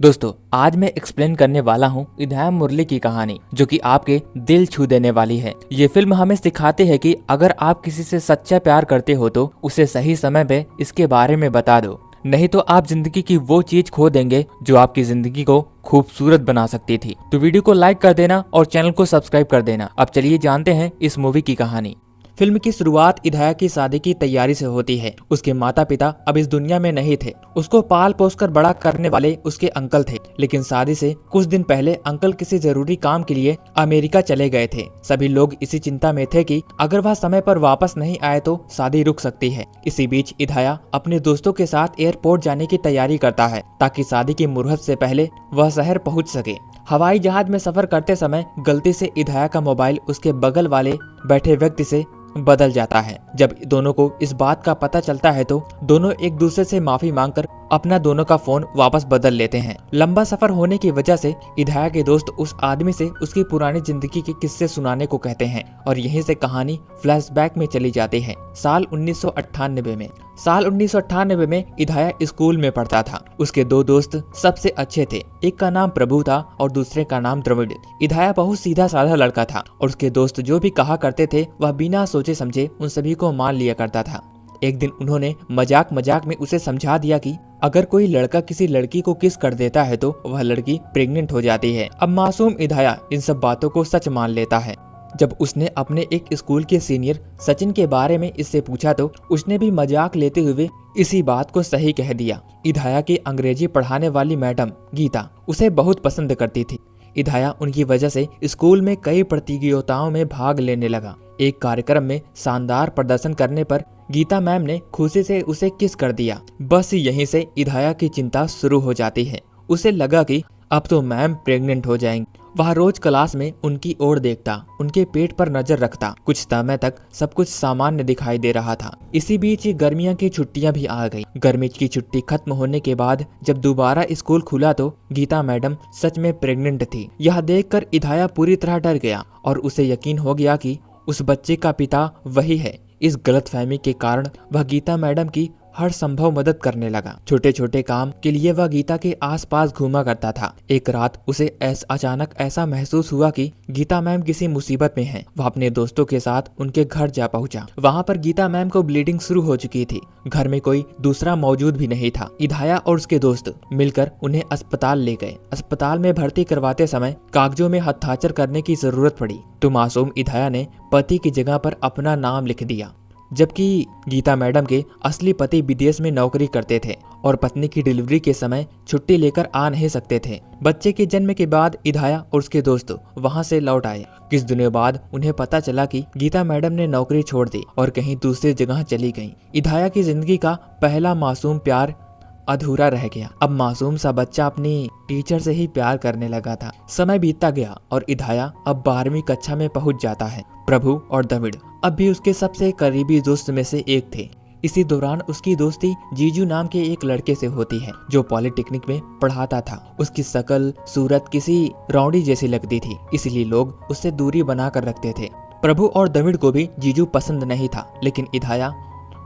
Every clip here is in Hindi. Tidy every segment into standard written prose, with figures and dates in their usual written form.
दोस्तों आज मैं एक्सप्लेन करने वाला हूँ इधाया मुरली की कहानी, जो कि आपके दिल छू देने वाली है। ये फिल्म हमें सिखाती है कि अगर आप किसी से सच्चा प्यार करते हो तो उसे सही समय पे इसके बारे में बता दो, नहीं तो आप जिंदगी की वो चीज खो देंगे जो आपकी जिंदगी को खूबसूरत बना सकती थी। तो वीडियो को लाइक कर देना और चैनल को सब्सक्राइब कर देना। अब चलिए जानते हैं इस मूवी की कहानी। फिल्म की शुरुआत इधाया की शादी की तैयारी से होती है। उसके माता पिता अब इस दुनिया में नहीं थे। उसको पाल पोस कर बड़ा करने वाले उसके अंकल थे, लेकिन शादी से कुछ दिन पहले अंकल किसी जरूरी काम के लिए अमेरिका चले गए थे। सभी लोग इसी चिंता में थे कि अगर वह समय पर वापस नहीं आए तो शादी रुक सकती है। इसी बीच इधाया अपने दोस्तों के साथ एयरपोर्ट जाने की तैयारी करता है ताकि शादी की मुहूर्त से पहले वह शहर पहुंच सके। हवाई जहाज में सफर करते समय गलती से इधाया का मोबाइल उसके बगल वाले बैठे व्यक्ति से बदल जाता है। जब दोनों को इस बात का पता चलता है तो दोनों एक दूसरे से माफी मांगकर अपना दोनों का फोन वापस बदल लेते हैं। लंबा सफर होने की वजह से इधाया के दोस्त उस आदमी से उसकी पुरानी जिंदगी के किस्से सुनाने को कहते हैं और यहीं से कहानी फ्लैशबैक में चली जाती है। साल 1998 में इधाया स्कूल में पढ़ता था। उसके दो दोस्त सबसे अच्छे थे। एक का नाम प्रभु था और दूसरे का नाम द्रविड़। इधाया बहुत सीधा साधा लड़का था और उसके दोस्त जो भी कहा करते थे वह बिना सोचे समझे उन सभी को मान लिया करता था। एक दिन उन्होंने मजाक मजाक में उसे समझा दिया कि अगर कोई लड़का किसी लड़की को किस कर देता है तो वह लड़की प्रेग्नेंट हो जाती है। अब मासूम इधाया इन सब बातों को सच मान लेता है। जब उसने अपने एक स्कूल के सीनियर सचिन के बारे में इससे पूछा तो उसने भी मजाक लेते हुए इसी बात को सही कह दिया। इधाया की अंग्रेजी पढ़ाने वाली मैडम गीता उसे बहुत पसंद करती थी। इधाया उनकी वजह से स्कूल में कई प्रतियोगिताओं में भाग लेने लगा। एक कार्यक्रम में शानदार प्रदर्शन करने पर गीता मैम ने खुशी से उसे किस कर दिया। बस यहीं से इधाया की चिंता शुरू हो जाती है। उसे लगा कि अब तो मैम प्रेग्नेंट हो जाएंगी। वह रोज क्लास में उनकी ओर देखता, उनके पेट पर नजर रखता। कुछ समय तक सब कुछ सामान्य दिखाई दे रहा था। इसी बीच गर्मियों की छुट्टियां भी आ गई। गर्मी की छुट्टी खत्म होने के बाद जब दोबारा स्कूल खुला तो गीता मैडम सच में प्रेग्नेंट थी। यह देखकर इधाया पूरी तरह डर गया और उसे यकीन हो गया कि उस बच्चे का पिता वही है। इस गलतफहमी के कारण वह गीता मैडम की हर संभव मदद करने लगा। छोटे छोटे काम के लिए वह गीता के आसपास घूमा करता था। एक रात उसे अचानक ऐसा महसूस हुआ कि गीता मैम किसी मुसीबत में हैं। वह अपने दोस्तों के साथ उनके घर जा पहुंचा। वहां पर गीता मैम को ब्लीडिंग शुरू हो चुकी थी। घर में कोई दूसरा मौजूद भी नहीं था। इधाया और उसके दोस्त मिलकर उन्हें अस्पताल ले गए। अस्पताल में भर्ती करवाते समय कागजों में हस्ताक्षर करने की जरूरत पड़ी तो मासूम इधाया ने पति की जगह पर अपना नाम लिख दिया, जबकि गीता मैडम के असली पति विदेश में नौकरी करते थे और पत्नी की डिलीवरी के समय छुट्टी लेकर आ नहीं सकते थे। बच्चे के जन्म के बाद इधाया और उसके दोस्त वहां से लौट आए। कुछ दिनों बाद उन्हें पता चला कि गीता मैडम ने नौकरी छोड़ दी और कहीं दूसरी जगह चली गईं। इधाया की जिंदगी का पहला मासूम प्यार अधूरा रह गया। अब मासूम सा बच्चा अपनी टीचर से ही प्यार करने लगा था। समय बीतता गया और इधाया अब 12वीं कक्षा में पहुंच जाता है। प्रभु और द्रविड़ अब भी उसके सबसे करीबी दोस्त में से एक थे। इसी दौरान उसकी दोस्ती जीजू नाम के एक लड़के से होती है जो पॉलिटेक्निक में पढ़ाता था। उसकी शक्ल सूरत किसी रौडी जैसी लगती थी, इसलिए लोग उससे दूरी बनाकर रखते थे। प्रभु और द्रविड़ को भी जीजू पसंद नहीं था, लेकिन इधाया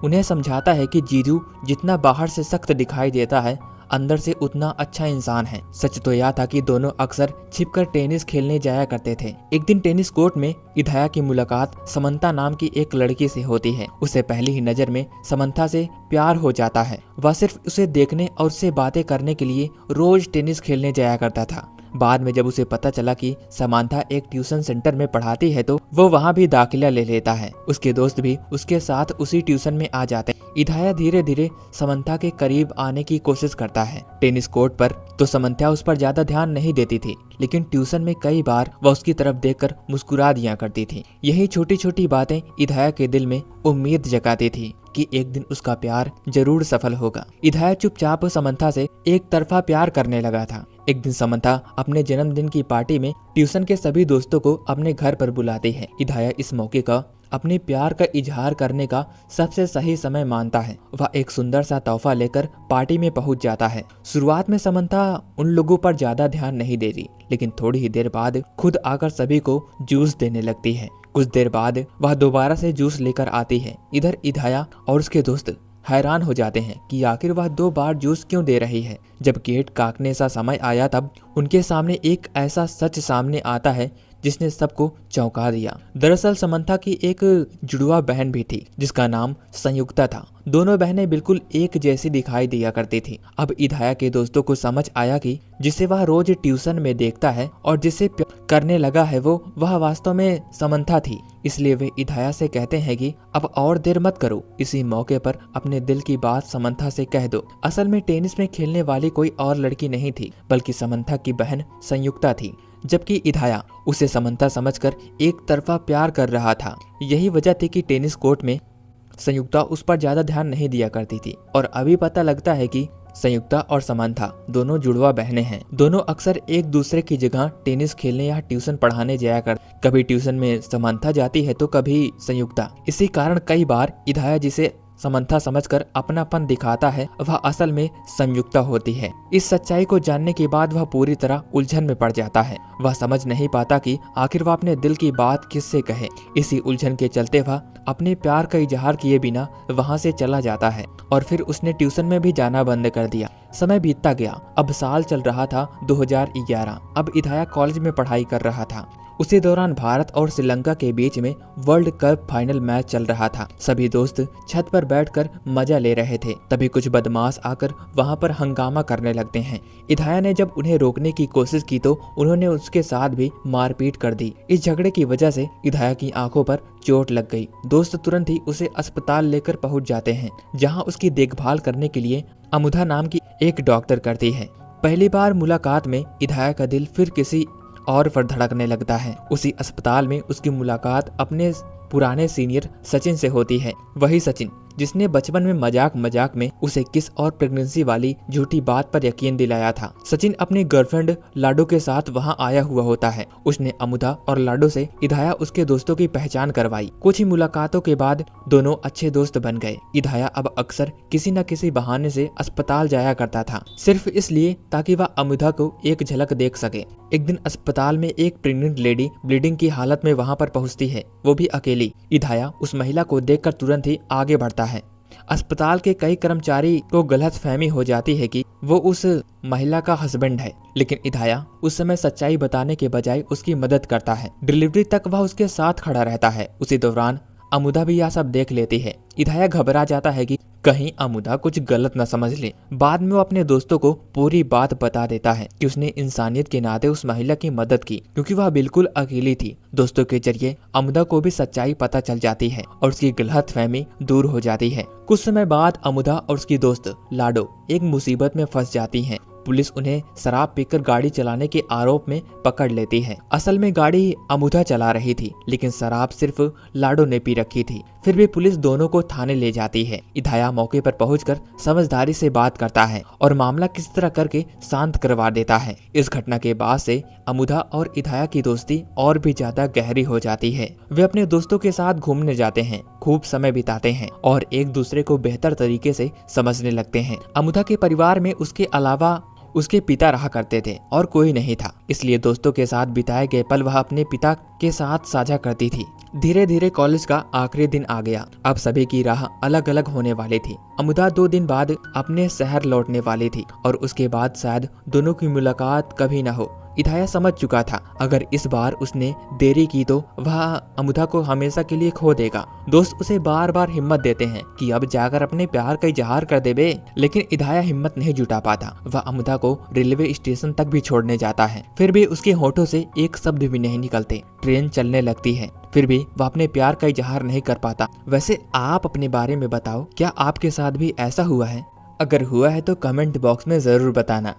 उन्हें समझाता है कि जीजू जितना बाहर से सख्त दिखाई देता है अंदर से उतना अच्छा इंसान है। सच तो यह था कि दोनों अक्सर छिपकर टेनिस खेलने जाया करते थे। एक दिन टेनिस कोर्ट में इधाया की मुलाकात समंथा नाम की एक लड़की से होती है। उसे पहली ही नजर में समंथा से प्यार हो जाता है। वह सिर्फ उसे देखने और उससे बातें करने के लिए रोज टेनिस खेलने जाया करता था। बाद में जब उसे पता चला कि समंथा एक ट्यूशन सेंटर में पढ़ाती है तो वो वहाँ भी दाखिला ले लेता है। उसके दोस्त भी उसके साथ उसी ट्यूशन में आ जाते हैं। इधाया धीरे धीरे समंथा के करीब आने की कोशिश करता है। टेनिस कोर्ट पर तो समंथा उस पर ज्यादा ध्यान नहीं देती थी, लेकिन ट्यूशन में कई बार वह उसकी तरफ देखकर मुस्कुरा दिया करती थी। यही छोटी छोटी बातें इधाया के दिल में उम्मीद जगाती थी कि एक दिन उसका प्यार जरूर सफल होगा। इधाया चुपचाप समंथा से एक तरफा प्यार करने लगा था। एक दिन समंथा अपने जन्मदिन की पार्टी में ट्यूशन के सभी दोस्तों को अपने घर पर बुलाती है। इधाया इस मौके का अपने प्यार का इजहार करने का सबसे सही समय मानता है। वह एक सुंदर सा तोहफा लेकर पार्टी में पहुंच जाता है। शुरुआत में समंथा उन लोगों पर ज्यादा ध्यान नहीं देती, लेकिन थोड़ी ही देर बाद खुद आकर सभी को जूस देने लगती है। कुछ देर बाद वह दोबारा से जूस लेकर आती है। इधर इधाया और उसके दोस्त हैरान हो जाते हैं कि आखिर वह 2 बार जूस क्यों दे रही है। जब गेट काटने सा समय आया तब उनके सामने एक ऐसा सच सामने आता है जिसने सबको चौंका दिया। दरअसल समंथा की एक जुड़वा बहन भी थी जिसका नाम संयुक्ता था। दोनों बहनें बिल्कुल एक जैसी दिखाई दिया करती थी। अब इधाया के दोस्तों को समझ आया कि जिसे वह रोज ट्यूशन में देखता है और जिसे करने लगा है वह वास्तव में समंथा थी। इसलिए वे इधाया से कहते हैं कि अब और देर मत करो, इसी मौके पर अपने दिल की बात समंथा से कह दो। असल में टेनिस में खेलने वाली कोई और लड़की नहीं थी बल्कि समंथा की बहन संयुक्ता थी, जबकि इधाया उसे समंथा समझकर एक तरफा प्यार कर रहा था। यही वजह थी कि टेनिस कोर्ट में संयुक्ता उस पर ज्यादा ध्यान नहीं दिया करती थी। और अभी पता लगता है कि संयुक्ता और समंथा दोनों जुड़वा बहनें हैं। दोनों अक्सर एक दूसरे की जगह टेनिस खेलने या ट्यूशन पढ़ाने जाया कर। कभी ट्यूशन में समंथा जाती है तो कभी संयुक्ता। इसी कारण कई बार इधाया जिसे समंथा समझकर अपनापन दिखाता है वह असल में संयुक्ता होती है। इस सच्चाई को जानने के बाद वह पूरी तरह उलझन में पड़ जाता है। वह समझ नहीं पाता कि आखिर वह अपने दिल की बात किससे कहे। इसी उलझन के चलते वह अपने प्यार का इजहार किए बिना वहां से चला जाता है और फिर उसने ट्यूशन में भी जाना बंद कर दिया। समय बीतता गया। अब साल चल रहा था 2011। अब इधाया कॉलेज में पढ़ाई कर रहा था। उसी दौरान भारत और श्रीलंका के बीच में वर्ल्ड कप फाइनल मैच चल रहा था। सभी दोस्त छत पर बैठकर मजा ले रहे थे। तभी कुछ बदमाश आकर वहां पर हंगामा करने लगते हैं। इधाया ने जब उन्हें रोकने की कोशिश की तो उन्होंने उसके साथ भी मारपीट कर दी। इस झगड़े की वजह से इधाया की आंखों पर चोट लग गई। दोस्त तुरंत ही उसे अस्पताल लेकर पहुंच जाते हैं, जहां उसकी देखभाल करने के लिए अमुधा नाम की एक डॉक्टर करती है। पहली बार मुलाकात में इधाया का दिल फिर किसी और पर धड़कने लगता है। उसी अस्पताल में उसकी मुलाकात अपने पुराने सीनियर सचिन से होती है। वही सचिन जिसने बचपन में मजाक में उसे किस और प्रेगनेंसी वाली झूठी बात पर यकीन दिलाया था। सचिन अपनी गर्लफ्रेंड लाडो के साथ वहां आया हुआ होता है। उसने अमुदा और लाडो से इधाया उसके दोस्तों की पहचान करवाई। कुछ ही मुलाकातों के बाद दोनों अच्छे दोस्त बन गए। इधाया अब अक्सर किसी न किसी बहाने से अस्पताल जाया करता था, सिर्फ इसलिए ताकि वह अमुदा को एक झलक देख सके। एक दिन अस्पताल में एक प्रेग्नेंट लेडी ब्लीडिंग की हालत में वहां पर पहुंचती है, वो भी अकेली। इधाया उस महिला को देखकर तुरंत ही आगे बढ़ता है। अस्पताल के कई कर्मचारी को गलतफहमी हो जाती है कि वो उस महिला का हस्बैंड है, लेकिन इधाया उस समय सच्चाई बताने के बजाय उसकी मदद करता है। डिलीवरी तक वह उसके साथ खड़ा रहता है। उसी दौरान अमुदा भी यह सब देख लेती है। इधाया घबरा जाता है कि कहीं अमुदा कुछ गलत न समझ ले। बाद में वो अपने दोस्तों को पूरी बात बता देता है कि उसने इंसानियत के नाते उस महिला की मदद की, क्योंकि वह बिल्कुल अकेली थी। दोस्तों के जरिए अमुदा को भी सच्चाई पता चल जाती है और उसकी गलतफहमी दूर हो जाती है। कुछ समय बाद अमुदा और उसकी दोस्त लाडो एक मुसीबत में फंस जाती हैं। पुलिस उन्हें शराब पीकर गाड़ी चलाने के आरोप में पकड़ लेती है। असल में गाड़ी अमुदा चला रही थी, लेकिन शराब सिर्फ लाडो ने पी रखी थी। फिर भी पुलिस दोनों को थाने ले जाती है। इधाया मौके पर पहुंचकर समझदारी से बात करता है और मामला किस तरह करके शांत करवा देता है। इस घटना के बाद से अमुदा और इधाया की दोस्ती और भी ज्यादा गहरी हो जाती है। वे अपने दोस्तों के साथ घूमने जाते हैं, खूब समय बिताते हैं और एक दूसरे को बेहतर तरीके से समझने लगते हैं। अमुदा के परिवार में उसके अलावा उसके पिता रहा करते थे और कोई नहीं था, इसलिए दोस्तों के साथ बिताए गए पल वह अपने पिता के साथ साझा करती थी। धीरे धीरे कॉलेज का आखिरी दिन आ गया। अब सभी की राह अलग अलग होने वाली थी। अमुदा 2 दिन बाद अपने शहर लौटने वाली थी और उसके बाद शायद दोनों की मुलाकात कभी न हो। इधाया समझ चुका था अगर इस बार उसने देरी की तो वह अमुदा को हमेशा के लिए खो देगा। दोस्त उसे बार बार हिम्मत देते हैं कि अब जाकर अपने प्यार का इजहार कर दे बे, लेकिन इधाया हिम्मत नहीं जुटा पाता। वह अमुदा को रेलवे स्टेशन तक भी छोड़ने जाता है, फिर भी उसके होठों से एक शब्द भी नहीं निकलते। ट्रेन चलने लगती है, फिर भी वह अपने प्यार का इजहार नहीं कर पाता। वैसे आप अपने बारे में बताओ, क्या आपके साथ भी ऐसा हुआ है? अगर हुआ है तो कमेंट बॉक्स में जरूर बताना।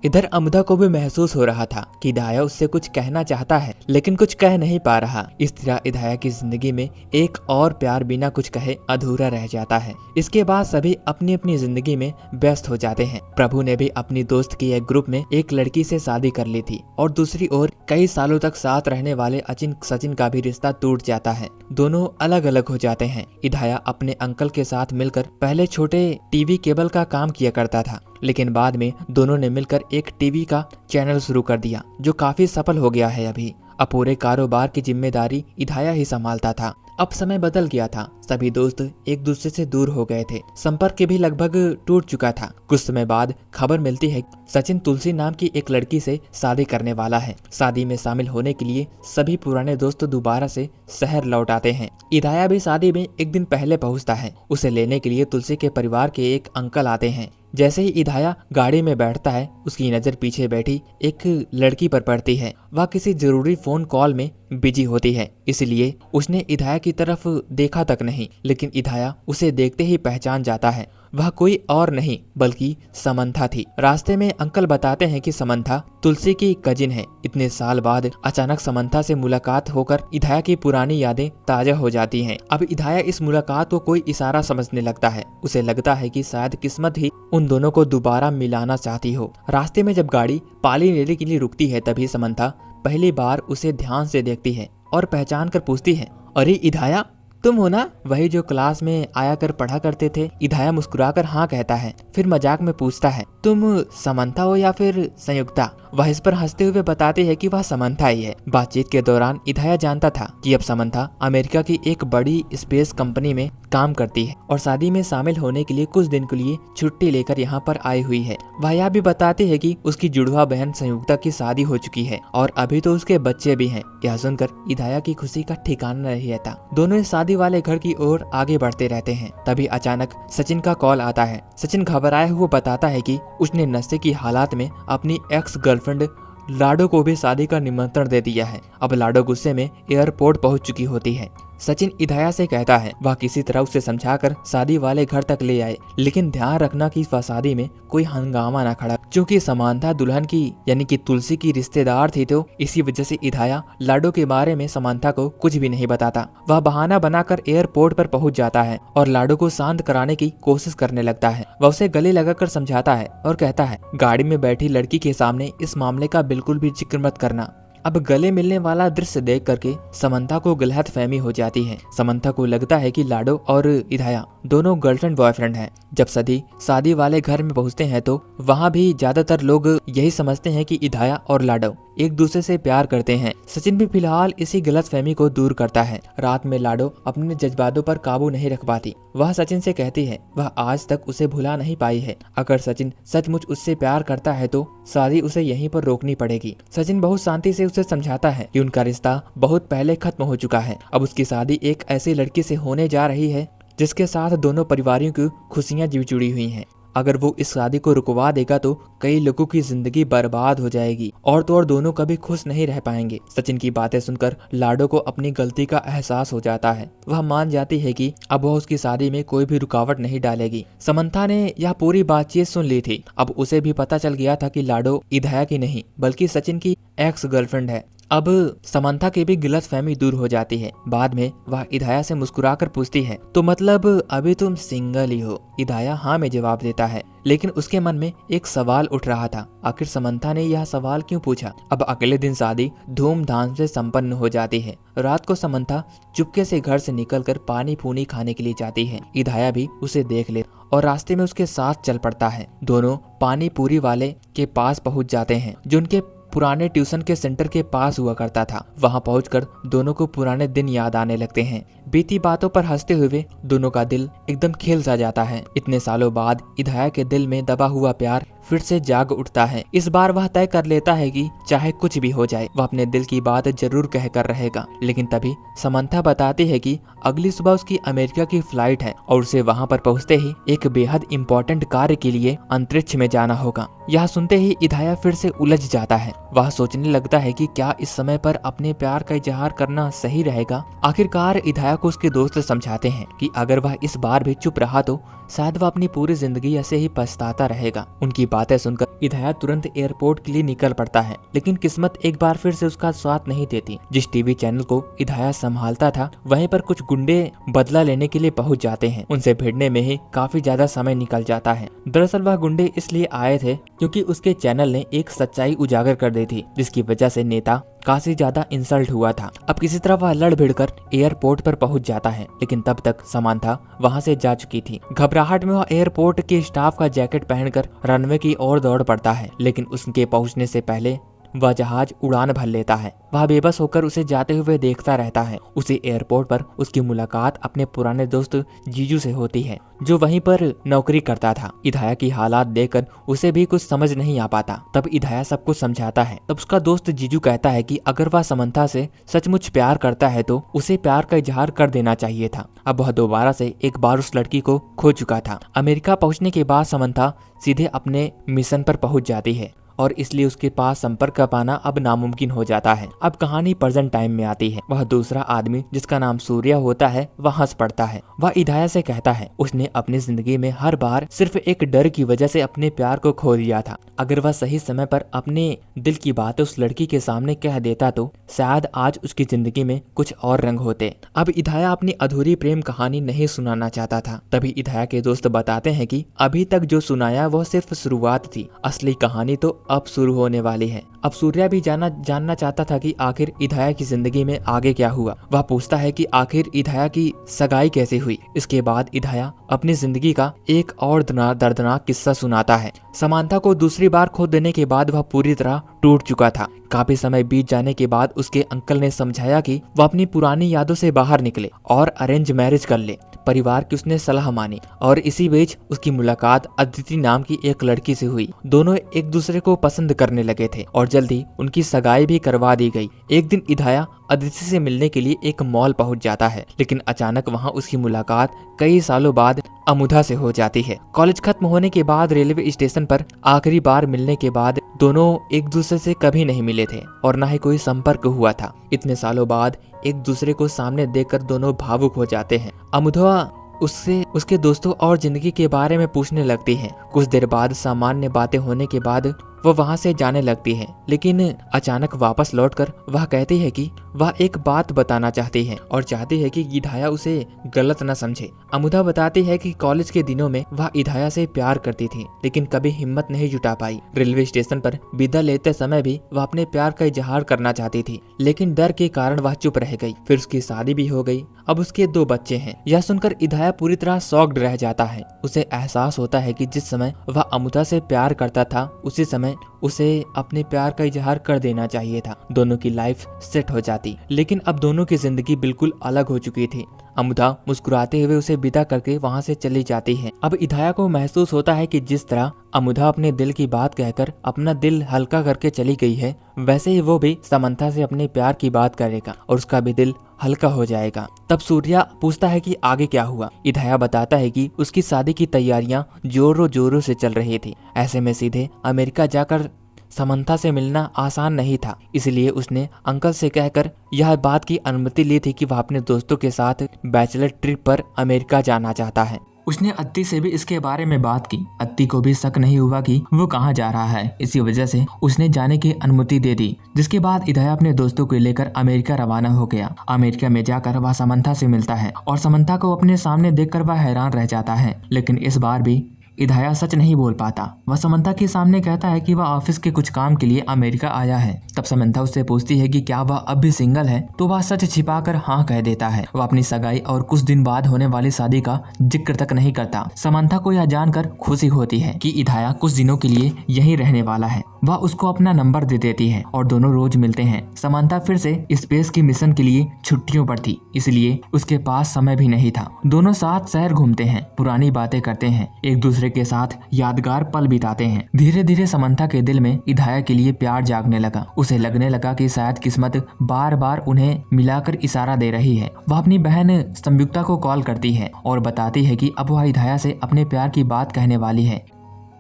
इधर अमुदा को भी महसूस हो रहा था कि इधाया उससे कुछ कहना चाहता है, लेकिन कुछ कह नहीं पा रहा। इस तरह इधाया की जिंदगी में एक और प्यार बिना कुछ कहे अधूरा रह जाता है। इसके बाद सभी अपनी अपनी जिंदगी में व्यस्त हो जाते हैं। प्रभु ने भी अपनी दोस्त के एक ग्रुप में एक लड़की से शादी कर ली थी और दूसरी ओर कई सालों तक साथ रहने वाले सचिन का भी रिश्ता टूट जाता है। दोनों अलग अलग हो जाते हैं। इधाया अपने अंकल के साथ मिलकर पहले छोटे टीवी केबल का काम किया करता था, लेकिन बाद में दोनों ने मिलकर एक टीवी का चैनल शुरू कर दिया जो काफी सफल हो गया है। अभी पूरे कारोबार की जिम्मेदारी इधाया ही संभालता था। अब समय बदल गया था। सभी दोस्त एक दूसरे से दूर हो गए थे। संपर्क भी लगभग टूट चुका था। कुछ समय बाद खबर मिलती है सचिन तुलसी नाम की एक लड़की से शादी करने वाला है। शादी में शामिल होने के लिए सभी पुराने दोस्त दोबारा से शहर लौट आते हैं। इदाया भी शादी में एक दिन पहले पहुंचता है। उसे लेने के लिए तुलसी के परिवार के एक अंकल आते हैं। जैसे ही इदाया गाड़ी में बैठता है, उसकी नजर पीछे बैठी एक लड़की पर पड़ती है। वह किसी जरूरी फोन कॉल में बिजी होती है, इसलिए उसने इदाया की तरफ देखा तक नहीं, लेकिन इदाया उसे देखते ही पहचान जाता है। वह कोई और नहीं बल्कि समंथा थी। रास्ते में अंकल बताते हैं कि समंथा तुलसी की कजिन है। इतने साल बाद अचानक समंथा से मुलाकात होकर इदाया की पुरानी यादें ताजा हो जाती हैं। अब इदाया इस मुलाकात को कोई इशारा समझने लगता है। उसे लगता है कि शायद किस्मत ही उन दोनों को दोबारा मिलाना चाहती हो। रास्ते में जब गाड़ी पाली लेने के लिए रुकती है, तभी समंथा पहली बार उसे ध्यान से देखती है और पहचान कर पूछती है, अरे इदाया, तुम हो ना, वही जो क्लास में आया कर पढ़ा करते थे। इदाया मुस्कुराकर हाँ कहता है, फिर मजाक में पूछता है, तुम समंथा हो या फिर संयुक्ता? वह इस पर हंसते हुए बताती है कि वह समंथा ही है। बातचीत के दौरान इदाया जानता था कि अब समंथा अमेरिका की एक बड़ी स्पेस कंपनी में काम करती है और शादी में शामिल होने के लिए कुछ दिन के लिए छुट्टी लेकर यहाँ पर आई हुई है। वह यह भी बताती है कि उसकी जुड़वा बहन संयुक्ता की शादी हो चुकी है और अभी तो उसके बच्चे भी हैं। यह सुनकर इदाया की खुशी का ठिकाना नहीं रहता। दोनों इस शादी वाले घर की ओर आगे बढ़ते रहते हैं। तभी अचानक सचिन का कॉल आता है। सचिन घबराए हुए बताता है कि उसने नशे की हालात में अपनी एक्स गर्लफ्रेंड लाडो को भी शादी का निमंत्रण दे दिया है। अब लाडो गुस्से में एयरपोर्ट पहुंच चुकी होती है। सचिन इदाया से कहता है वह किसी तरह उसे समझाकर शादी वाले घर तक ले आए, लेकिन ध्यान रखना कि वह शादी में कोई हंगामा ना खड़ा। क्योंकि समंथा दुल्हन की यानी कि तुलसी की रिश्तेदार थी, तो इसी वजह से इदाया लाडो के बारे में समंथा को कुछ भी नहीं बताता। वह बहाना बनाकर एयरपोर्ट पर पहुंच जाता है और लाडो को शांत कराने की कोशिश करने लगता है। वह उसे गले लगाकर समझाता है और कहता है, गाड़ी में बैठी लड़की के सामने इस मामले का बिल्कुल भी जिक्र मत करना। अब गले मिलने वाला दृश्य देख करके समंथा को गलतफहमी हो जाती है। समंथा को लगता है कि लाडो और इदाया दोनों गर्लफ्रेंड बॉयफ्रेंड हैं। जब सदी शादी वाले घर में पहुंचते हैं तो वहां भी ज्यादातर लोग यही समझते हैं कि इदाया और लाडो एक दूसरे से प्यार करते हैं। सचिन भी फिलहाल इसी गलतफहमी को दूर करता है। रात में लाडो अपने जज्बातों पर काबू नहीं रख पाती। वह सचिन से कहती है वह आज तक उसे भुला नहीं पाई है। अगर सचिन सचमुच उससे प्यार करता है तो शादी उसे यहीं पर रोकनी पड़ेगी। सचिन बहुत शांति से उसे समझाता है कि उनका रिश्ता बहुत पहले खत्म हो चुका है। अब उसकी शादी एक ऐसी लड़की से होने जा रही है जिसके साथ दोनों परिवारों की खुशियां जुड़ी हुई हैं। अगर वो इस शादी को रुकवा देगा तो कई लोगों की जिंदगी बर्बाद हो जाएगी और तो और दोनों कभी खुश नहीं रह पाएंगे। सचिन की बातें सुनकर लाडो को अपनी गलती का एहसास हो जाता है। वह मान जाती है कि अब वह उसकी शादी में कोई भी रुकावट नहीं डालेगी। समंथा ने यह पूरी बातचीत सुन ली थी। अब उसे भी पता चल गया था कि लाडो इदाया की नहीं बल्कि सचिन की एक्स गर्लफ्रेंड है। अब समंथा की भी गलतफहमी दूर हो जाती है। बाद में वह इदाया से मुस्कुराकर पूछती है, तो मतलब अभी तुम सिंगल ही हो? इदाया हाँ में जवाब देता है, लेकिन उसके मन में एक सवाल उठ रहा था, आखिर समंथा ने यह सवाल क्यों पूछा। अब अगले दिन शादी धूमधाम से संपन्न हो जाती है। रात को समंथा चुपके से घर से निकलकर पानी पूनी खाने के लिए जाती है। इदाया भी उसे देख ले और रास्ते में उसके साथ चल पड़ता है। दोनों पानी पूरी वाले के पास पहुंच जाते हैं जो उनके पुराने ट्यूशन के सेंटर के पास हुआ करता था। वहां पहुंचकर दोनों को पुराने दिन याद आने लगते हैं। बीती बातों पर हंसते हुए दोनों का दिल एकदम खिल सा जाता है। इतने सालों बाद इदाया के दिल में दबा हुआ प्यार फिर से जाग उठता है। इस बार वह तय कर लेता है कि चाहे कुछ भी हो जाए वह अपने दिल की बात जरूर कह कर रहेगा। लेकिन तभी समंथा बताती है कि अगली सुबह उसकी अमेरिका की फ्लाइट है और उसे वहां पर पहुंचते ही एक बेहद इम्पोर्टेंट कार्य के लिए अंतरिक्ष में जाना होगा। यह सुनते ही इदाया फिर से उलझ जाता है। वह सोचने लगता है कि क्या इस समय पर अपने प्यार का इजहार करना सही रहेगा। आखिरकार इदाया को उसके दोस्त समझाते हैं कि अगर वह इस बार भी चुप रहा तो शायद वह अपनी पूरी जिंदगी ऐसे ही पछताता रहेगा। उनकी बातें सुनकर इदाया तुरंत एयरपोर्ट के लिए निकल पड़ता है, लेकिन किस्मत एक बार फिर से उसका साथ नहीं देती। जिस टीवी चैनल को इदाया संभालता था वहीं पर कुछ गुंडे बदला लेने के लिए पहुंच जाते हैं। उनसे भिड़ने में ही काफी ज्यादा समय निकल जाता है। दरअसल वह गुंडे इसलिए आए थे क्योंकि उसके चैनल ने एक सच्चाई उजागर कर दी थी, जिसकी वजह से नेता काफी ज्यादा इंसल्ट हुआ था। अब किसी तरह वह लड़ भिड़कर एयरपोर्ट पर पहुंच जाता है, लेकिन तब तक समंथा वहां से जा चुकी थी। घबराहट में वह एयरपोर्ट के स्टाफ का जैकेट पहनकर रनवे की ओर दौड़ पड़ता है, लेकिन उसके पहुंचने से पहले वह जहाज उड़ान भर लेता है। वह बेबस होकर उसे जाते हुए देखता रहता है। उसे एयरपोर्ट पर उसकी मुलाकात अपने पुराने दोस्त जीजू से होती है, जो वहीं पर नौकरी करता था। इधाया की हालात देखकर उसे भी कुछ समझ नहीं आ पाता। तब इधाया सब कुछ समझाता है। तब उसका दोस्त जीजू कहता है कि अगर वह समंथा से सचमुच प्यार करता है तो उसे प्यार का इजहार कर देना चाहिए था। अब वह दोबारा से एक बार उस लड़की को खो चुका था। अमेरिका पहुंचने के बाद समंथा सीधे अपने मिशन पर पहुंच जाती है और इसलिए उसके पास संपर्क कर पाना अब नामुमकिन हो जाता है। अब कहानी प्रेजेंट टाइम में आती है। वह दूसरा आदमी जिसका नाम सूर्या होता है वह हंस पड़ता है। वह इधाया से कहता है उसने अपनी जिंदगी में हर बार सिर्फ एक डर की वजह से अपने प्यार को खो दिया था। अगर वह सही समय पर अपने दिल की बातें उस लड़की के सामने कह देता तो शायद आज उसकी जिंदगी में कुछ और रंग होते। अब इधाया अपनी अधूरी प्रेम कहानी नहीं सुनाना चाहता था। तभी इधाया के दोस्त बताते हैं कि अभी तक जो सुनाया वह सिर्फ शुरुआत थी, असली कहानी तो अब शुरू होने वाली है। अब सूर्या भी जानना चाहता था कि आखिर इधाया की जिंदगी में आगे क्या हुआ। वह पूछता है कि आखिर इधाया की सगाई कैसे हुई। इसके बाद इधाया अपनी जिंदगी का एक और दर्दनाक किस्सा सुनाता है। समांथा को दूसरी बार खो देने के बाद वह पूरी तरह टूट चुका था। काफी समय बीत जाने के बाद उसके अंकल ने समझाया कि वह अपनी पुरानी यादों से बाहर निकले और अरेंज मैरिज कर ले। परिवार की उसने सलाह मानी और इसी बीच उसकी मुलाकात अदिति नाम की एक लड़की से हुई। दोनों एक दूसरे को पसंद करने लगे थे और जल्दी उनकी सगाई भी करवा दी गई। एक दिन इधाया अदिति से मिलने के लिए एक मॉल पहुंच जाता है, लेकिन अचानक वहां उसकी मुलाकात कई सालों बाद अमुधा से हो जाती है। कॉलेज खत्म होने के बाद रेलवे स्टेशन पर आखिरी बार मिलने के बाद दोनों एक दूसरे से कभी नहीं मिले थे और न ही कोई संपर्क हुआ था। इतने सालों बाद एक दूसरे को सामने देखकर दोनों भावुक हो जाते हैं। अमुधा उससे उसके दोस्तों और जिंदगी के बारे में पूछने लगती है। कुछ देर बाद सामान्य बातें होने के बाद वह वहां से जाने लगती है, लेकिन अचानक वापस लौटकर वह कहती है कि वह एक बात बताना चाहती है और चाहती है कि इधाया उसे गलत न समझे। अमुधा बताती है कि कॉलेज के दिनों में वह इधाया से प्यार करती थी, लेकिन कभी हिम्मत नहीं जुटा पाई। रेलवे स्टेशन पर विदा लेते समय भी वह अपने प्यार का इजहार करना चाहती थी, लेकिन डर के कारण वह चुप रह गई। फिर उसकी शादी भी हो गई। अब उसके 2 बच्चे हैं। यह सुनकर इधाया पूरी तरह शॉक्ड रह जाता है। उसे एहसास होता है कि जिस समय वह अमुधा से प्यार करता था उसी समय उसे अपने प्यार का इजहार कर देना चाहिए था। दोनों की लाइफ सेट हो जाती, लेकिन अब दोनों की जिंदगी बिल्कुल अलग हो चुकी थी। अमुधा मुस्कुराते हुए उसे विदा करके वहां से चली जाती है। अब इधाया को महसूस होता है कि जिस तरह अमुधा अपने दिल की बात कहकर अपना दिल हल्का करके चली गई है, वैसे ही वो भी समंथा से अपने प्यार की बात करेगा और उसका भी दिल हल्का हो जाएगा। तब सूर्या पूछता है कि आगे क्या हुआ। इधाया बताता है कि उसकी शादी की तैयारियां जोरों जोरों से चल रही थी। ऐसे में सीधे अमेरिका जाकर समंथा से मिलना आसान नहीं था, इसलिए उसने अंकल से कहकर यह बात की अनुमति ली थी कि वह अपने दोस्तों के साथ बैचलर ट्रिप पर अमेरिका जाना चाहता है। उसने अत्ती से भी इसके बारे में बात की। अत्ती को भी शक नहीं हुआ कि वो कहाँ जा रहा है, इसी वजह से उसने जाने की अनुमति दे दी। जिसके बाद इधाया अपने दोस्तों को लेकर अमेरिका रवाना हो गया। अमेरिका में जाकर वह समंथा से मिलता है और समंथा को अपने सामने देखकर वह हैरान रह जाता है, लेकिन इस बार भी इधाया सच नहीं बोल पाता। वह समंथा के सामने कहता है कि वह ऑफिस के कुछ काम के लिए अमेरिका आया है। तब समंथा उससे पूछती है कि क्या वह अब भी सिंगल है, तो वह सच छिपाकर हाँ कह देता है। वह अपनी सगाई और कुछ दिन बाद होने वाली शादी का जिक्र तक नहीं करता। समंथा को यह जानकर खुशी होती है कि इधाया कुछ दिनों के लिए यहीं रहने वाला है। वह उसको अपना नंबर दे देती है और दोनों रोज मिलते हैं। समंथा फिर से स्पेस की मिशन के लिए छुट्टियों पर थी, इसलिए उसके पास समय भी नहीं था। दोनों साथ शहर घूमते हैं, पुरानी बातें करते हैं, एक दूसरे के साथ यादगार पल बिताते हैं। धीरे धीरे समंथा के दिल में इधाया के लिए प्यार जागने लगा। उसे लगने लगा कि शायद किस्मत बार बार उन्हें मिलाकर इशारा दे रही है। वह अपनी बहन संयुक्ता को कॉल करती है और बताती है कि अब वह इधाया से अपने प्यार की बात कहने वाली है।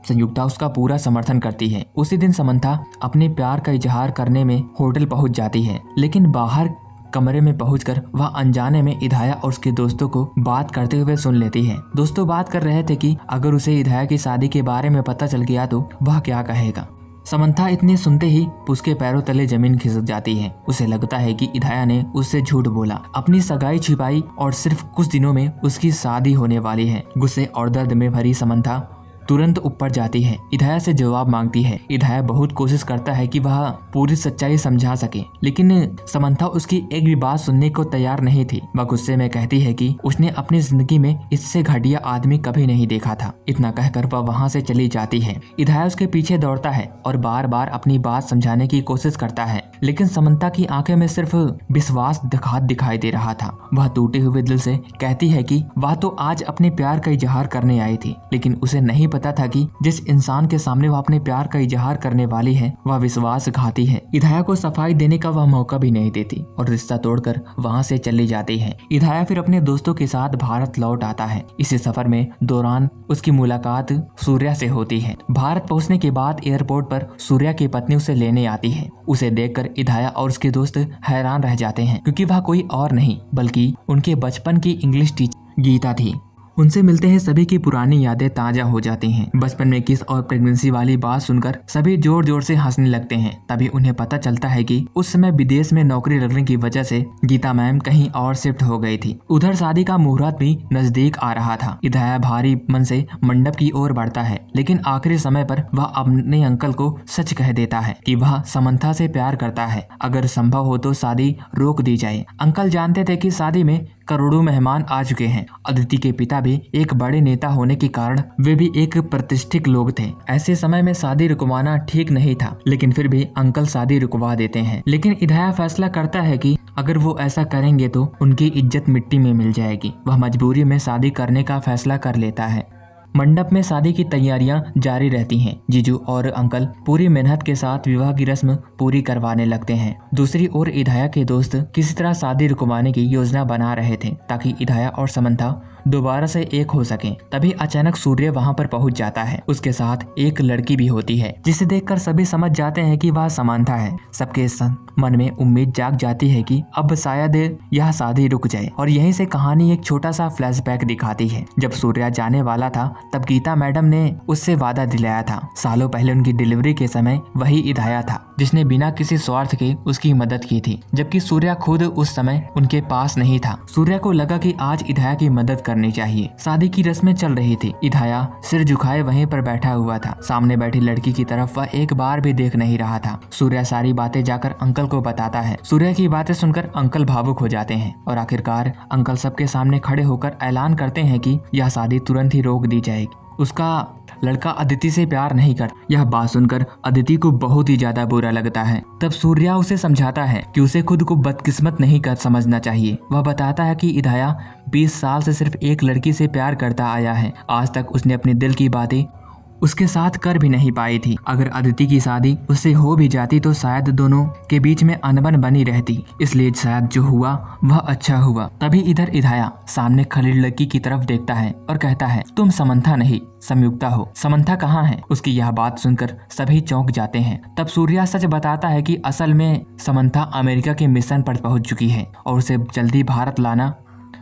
संयुक्ता उसका पूरा समर्थन करती है। उसी दिन समंथा अपने प्यार का इजहार करने में होटल पहुंच जाती है, लेकिन बाहर कमरे में पहुंचकर वह अनजाने में इधाया और उसके दोस्तों को बात करते हुए सुन लेती है। दोस्तों बात कर रहे थे कि अगर उसे इधाया की शादी के बारे में पता चल गया तो वह क्या कहेगा। समंथा इतने सुनते ही उसके पैरों तले जमीन खिसक जाती है। उसे लगता है कि इधाया ने उससे झूठ बोला, अपनी सगाई छिपाई और सिर्फ कुछ दिनों में उसकी शादी होने वाली है। गुस्से और दर्द में भरी समंथा तुरंत ऊपर जाती है, इदाया से जवाब मांगती है। इदाया बहुत कोशिश करता है कि वह पूरी सच्चाई समझा सके, लेकिन समंथा उसकी एक भी बात सुनने को तैयार नहीं थी। वह गुस्से में कहती है कि उसने अपनी जिंदगी में इससे घटिया आदमी कभी नहीं देखा था। इतना कहकर वह वहाँ से चली जाती है। इदाया उसके पीछे दौड़ता है और बार बार अपनी बात समझाने की कोशिश करता है, लेकिन समंथा की आंखें में सिर्फ विश्वास दिखाई दे रहा था। वह टूटे हुए दिल से कहती है कि वह तो आज अपने प्यार का इजहार करने आई थी, लेकिन उसे नहीं पता था कि जिस इंसान के सामने वह अपने प्यार का इजहार करने वाली है वह विश्वासघाती है। इदाया को सफाई देने का वह मौका भी नहीं देती और रिश्ता तोड़कर वहाँ से चली जाती है। इदाया फिर अपने दोस्तों के साथ भारत लौट आता है। इसी सफर में दौरान उसकी मुलाकात सूर्या से होती है। भारत पहुंचने के बाद एयरपोर्ट पर सूर्या की पत्नी उसे लेने आती है। उसे देखकर इदाया और उसके दोस्त हैरान रह जाते हैं, क्योंकि वह कोई और नहीं बल्कि उनके बचपन की इंग्लिश टीचर गीता थी। उनसे मिलते हैं सभी की पुरानी यादें ताजा हो जाती हैं। बचपन में किस और प्रेगनेंसी वाली बात सुनकर सभी जोर जोर से हंसने लगते हैं। तभी उन्हें पता चलता है कि उस समय विदेश में नौकरी लगने की वजह से गीता मैम कहीं और शिफ्ट हो गई थी। उधर शादी का मुहूर्त भी नजदीक आ रहा था। इदाया भारी मन से मंडप की ओर बढ़ता है, लेकिन आखिरी समय पर वह अपने अंकल को सच कह देता है कि वह समंथा से प्यार करता है। अगर संभव हो तो शादी रोक दी जाए। अंकल जानते थे कि शादी में करोड़ों मेहमान आ चुके हैं। अदिति के पिता भी एक बड़े नेता होने के कारण वे भी एक प्रतिष्ठित लोग थे। ऐसे समय में शादी रुकवाना ठीक नहीं था, लेकिन फिर भी अंकल शादी रुकवा देते हैं। लेकिन इदाया फैसला करता है कि अगर वो ऐसा करेंगे तो उनकी इज्जत मिट्टी में मिल जाएगी। वह मजबूरी में शादी करने का फैसला कर लेता है। मंडप में शादी की तैयारियां जारी रहती हैं। जीजू और अंकल पूरी मेहनत के साथ विवाह की रस्म पूरी करवाने लगते हैं। दूसरी ओर इदाया के दोस्त किसी तरह शादी रुकवाने की योजना बना रहे थे ताकि इदाया और समंथा दोबारा से एक हो सकें। तभी अचानक सूर्य वहां पर पहुंच जाता है। उसके साथ एक लड़की भी होती है, जिसे देखकर सभी समझ जाते हैं कि वह समंथा है। सबके मन में उम्मीद जाग जाती है कि अब शायद यह शादी रुक जाए। और यहीं से कहानी एक छोटा सा फ्लैशबैक दिखाती है। जब सूर्या जाने वाला था तब गीता मैडम ने उससे वादा दिलाया था। सालों पहले उनकी डिलीवरी के समय वही इदाया था जिसने बिना किसी स्वार्थ के उसकी मदद की थी, जबकि सूर्या खुद उस समय उनके पास नहीं था। सूर्या को लगा कि आज इदाया की मदद करनी चाहिए। शादी की रस्में चल रही थी। इदाया सिर झुकाए वहीं पर बैठा हुआ था। सामने बैठी लड़की की तरफ वह एक बार भी देख नहीं रहा था। सूर्या सारी बातें जाकर अंकल को बताता है। सूर्या की बातें सुनकर अंकल भावुक हो जाते हैं और आखिरकार अंकल सबके सामने खड़े होकर ऐलान करते हैं कि यह शादी तुरंत ही रोक दी जाएगी। उसका लड़का अदिति से प्यार नहीं कर। यह बात सुनकर अदिति को बहुत ही ज्यादा बुरा लगता है। तब सूर्या उसे समझाता है कि उसे खुद को बदकिस्मत नहीं कर समझना चाहिए। वह बताता है कि इदाया 20 साल से सिर्फ एक लड़की से प्यार करता आया है। आज तक उसने अपने दिल की बातें उसके साथ कर भी नहीं पाई थी। अगर अदिति की शादी उससे हो भी जाती तो शायद दोनों के बीच में अनबन बनी रहती, इसलिए शायद जो हुआ वह अच्छा हुआ। तभी इधर इदाया सामने खड़ी लड़की की तरफ देखता है और कहता है, तुम समंथा नहीं संयुक्ता हो। समंथा कहाँ है? उसकी यह बात सुनकर सभी चौंक जाते हैं। तब सूर्या सच बताता है कि असल में समंथा अमेरिका के मिशन पर पहुंच चुकी है और उसे जल्दी भारत लाना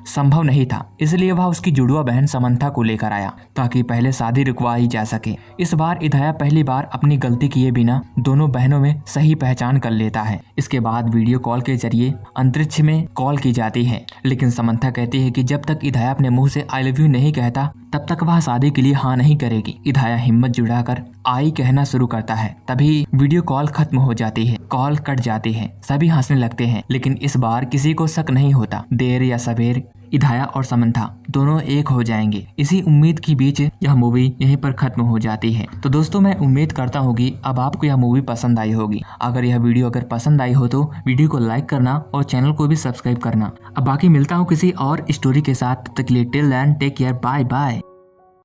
संभव नहीं था, इसलिए वह उसकी जुड़वा बहन समंथा को लेकर आया ताकि पहले शादी रुकवाई जा सके। इस बार इदाया पहली बार अपनी गलती किए बिना दोनों बहनों में सही पहचान कर लेता है। इसके बाद वीडियो कॉल के जरिए अंतरिक्ष में कॉल की जाती है, लेकिन समंथा कहती है कि जब तक इदाया अपने मुंह से आई लव यू नहीं कहता तब तक वह शादी के लिए हाँ नहीं करेगी। इदाया हिम्मत जुटाकर आई कहना शुरू करता है। तभी वीडियो कॉल खत्म हो जाती है, कॉल कट जाती है। सभी हंसने लगते हैं, लेकिन इस बार किसी को शक नहीं होता। देर या सवेर इदाया और समंथा दोनों एक हो जाएंगे। इसी उम्मीद के बीच यह मूवी यहीं पर खत्म हो जाती है। तो दोस्तों, मैं उम्मीद करता हूँ कि अब आपको यह मूवी पसंद आई होगी। अगर यह वीडियो पसंद आई हो तो वीडियो को लाइक करना और चैनल को भी सब्सक्राइब करना। अब बाकी मिलता हूँ किसी और स्टोरी के साथ। तब तक के लिए till then take care, bye bye.